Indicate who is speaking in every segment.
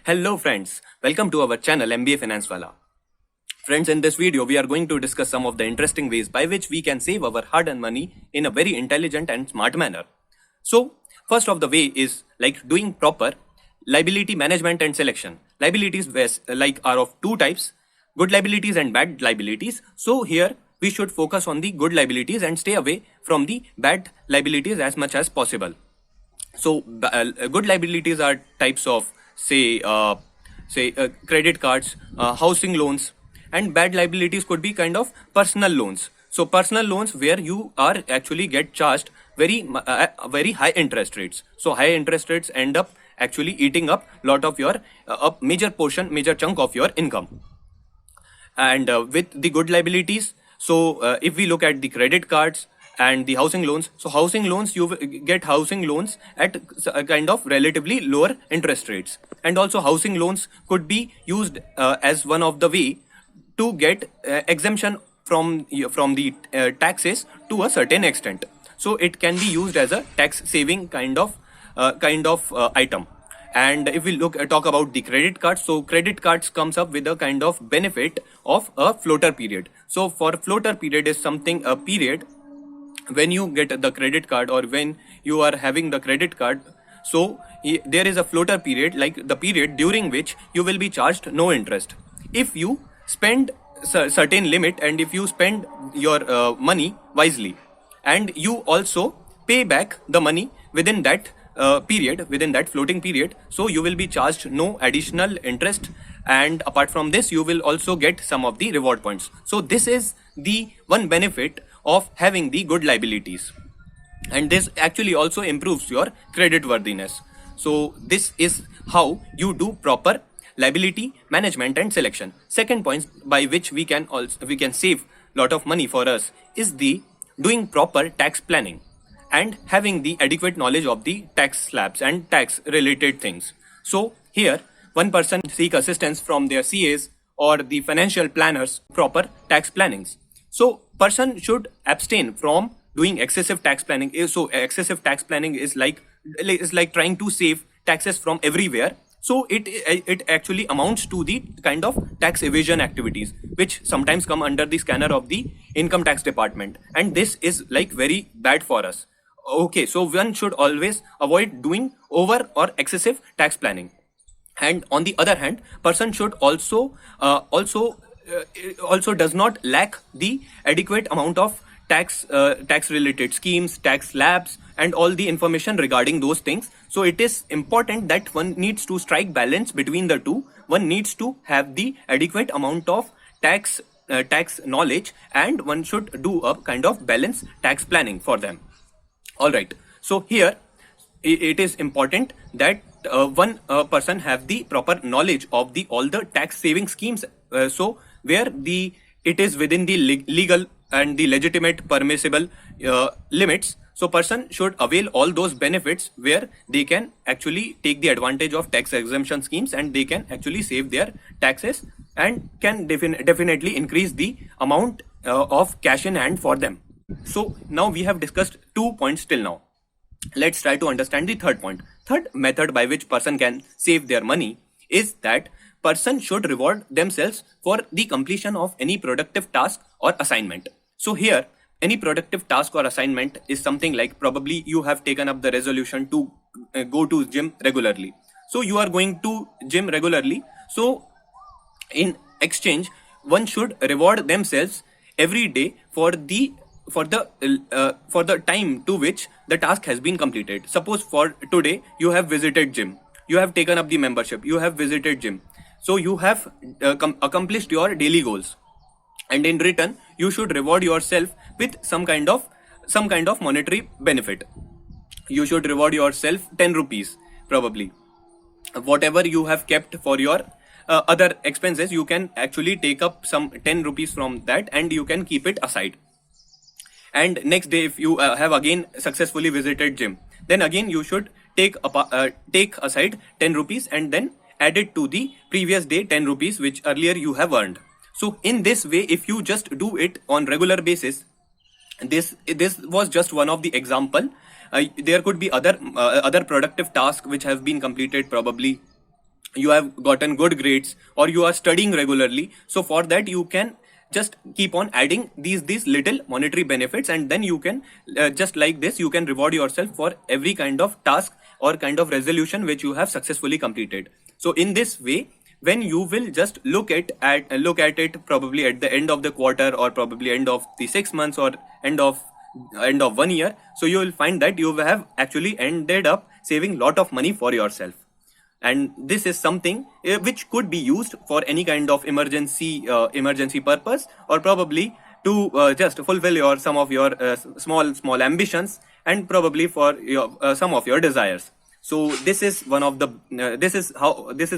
Speaker 1: Hello friends, welcome to our channel MBA Finance Wala. Friends, in this video we are going to discuss some of the interesting ways by which we can save our hard-earned money in a very intelligent and smart manner. So, first of the way is like doing proper liability management and selection. Liabilities are of two types, good liabilities and bad liabilities. So here we should focus on the good liabilities and stay away from the bad liabilities as much as possible. So good liabilities are types of credit cards, housing loans, and bad liabilities could be kind of personal loans. So personal loans where you are actually get charged very high interest rates. So high interest rates end up actually eating up lot of your major chunk of your income. And with the good liabilities, so if we look at the credit cards and the housing loans, so housing loans, you get housing loans at a kind of relatively lower interest rates, and also housing loans could be used as one of the way to get exemption from the taxes to a certain extent. So it can be used as a tax saving kind of item. And if we talk about the credit cards, so credit cards comes up with a kind of benefit of a floater period. So for floater period is something, a period when you get the credit card or when you are having the credit card. So there is a floater period, like the period during which you will be charged no interest if you spend certain limit, and if you spend your money wisely, and you also pay back the money within that within that floating period. So you will be charged no additional interest, and apart from this you will also get some of the reward points. So this is the one benefit of having the good liabilities, and this actually also improves your credit worthiness. So this is how you do proper liability management and selection. Second point by which we can save lot of money for us is the doing proper tax planning and having the adequate knowledge of the tax slabs and tax related things. So here one person seek assistance from their CAs or the financial planners proper tax plannings. So person should abstain from doing excessive tax planning. So excessive tax planning is like trying to save taxes from everywhere. So it actually amounts to the kind of tax evasion activities which sometimes come under the scanner of the income tax department, and this is like very bad for us. Okay, so one should always avoid doing over or excessive tax planning. And on the other hand, person should also does not lack the adequate amount of tax related schemes, tax labs, and all the information regarding those things. So it is important that one needs to strike balance between the two. One needs to have the adequate amount of tax knowledge, and one should do a kind of balanced tax planning for them. All right, so here it is important that one person have the proper knowledge of all the tax saving schemes, so where it is within the legal and the legitimate permissible limits. So person should avail all those benefits where they can actually take the advantage of tax exemption schemes, and they can actually save their taxes and can definitely increase the amount of cash in hand for them. So now we have discussed 2 points till now. Let's try to understand the third point. Third method by which person can save their money is that person should reward themselves for the completion of any productive task or assignment. So here any productive task or assignment is something like, probably you have taken up the resolution to go to gym regularly. So you are going to gym regularly. So in exchange, one should reward themselves every day for the time to which the task has been completed. Suppose for today you have visited gym, you have taken up the membership, you have visited gym, so you have accomplished your daily goals, and in return you should reward yourself with some kind of monetary benefit. You should reward yourself 10 rupees probably. Whatever you have kept for your other expenses, you can actually take up some 10 rupees from that, and you can keep it aside. And next day, if you have again successfully visited gym, then again you should take aside 10 rupees and then add it to the previous day 10 rupees which earlier you have earned. So in this way, if you just do it on regular basis, this was just one of the example. There could be other productive tasks which have been completed probably you have gotten good grades, or you are studying regularly. So for that you can just keep on adding these little monetary benefits, and then you can just like this you can reward yourself for every kind of task or kind of resolution which you have successfully completed. So in this way, when you will just look at it probably at the end of the quarter, or probably end of the 6 months, or end of 1 year, so you will find that you have actually ended up saving lot of money for yourself. And this is something which could be used for any kind of emergency purpose, or probably to just fulfill your some of your small ambitions, and probably for your some of your desires. So this is one of the this is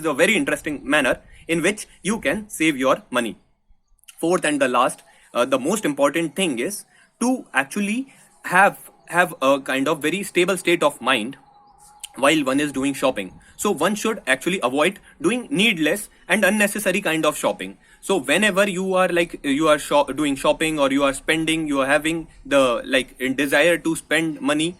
Speaker 1: a very interesting manner in which you can save your money. Fourth and the last, the most important thing is to actually have a kind of very stable state of mind while one is doing shopping. So one should actually avoid doing needless and unnecessary kind of shopping. So whenever you are doing shopping, or you are spending, you are having the desire to spend money,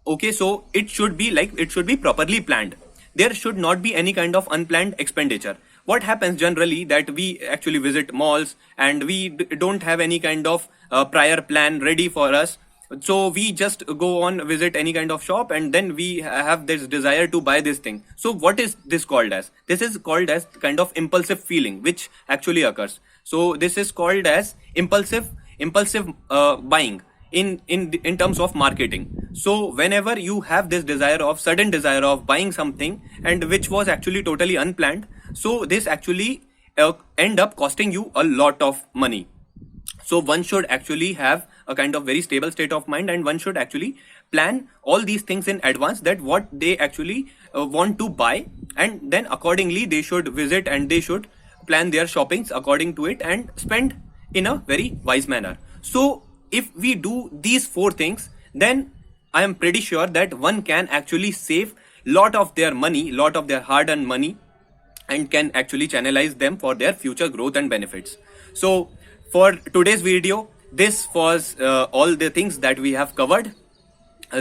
Speaker 1: okay, so it should be properly planned. There should not be any kind of unplanned expenditure. What happens generally that we actually visit malls, and we don't have any kind of prior plan ready for us. So we just go on visit any kind of shop, and then we have this desire to buy this thing. So what is this called as? This is called as kind of impulsive feeling which actually occurs. So this is called as impulsive buying in terms of marketing. So whenever you have this sudden desire of buying something, and which was actually totally unplanned, so this actually end up costing you a lot of money. So one should actually have a kind of very stable state of mind, and one should actually plan all these things in advance, that what they actually want to buy, and then accordingly they should visit, and they should plan their shoppings according to it, and spend in a very wise manner. So if we do these four things, then I am pretty sure that one can actually save lot of their money, lot of their hard-earned money, and can actually channelize them for their future growth and benefits. So for today's video, this was all the things that we have covered.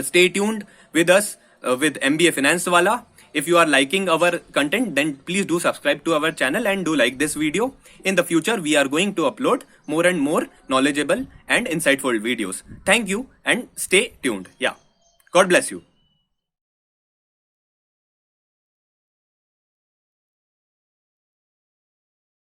Speaker 1: Stay tuned with us with MBA Finance Wala. If you are liking our content, then please do subscribe to our channel and do like this video. In the future, we are going to upload more and more knowledgeable and insightful videos. Thank you and stay tuned. Yeah. God bless you.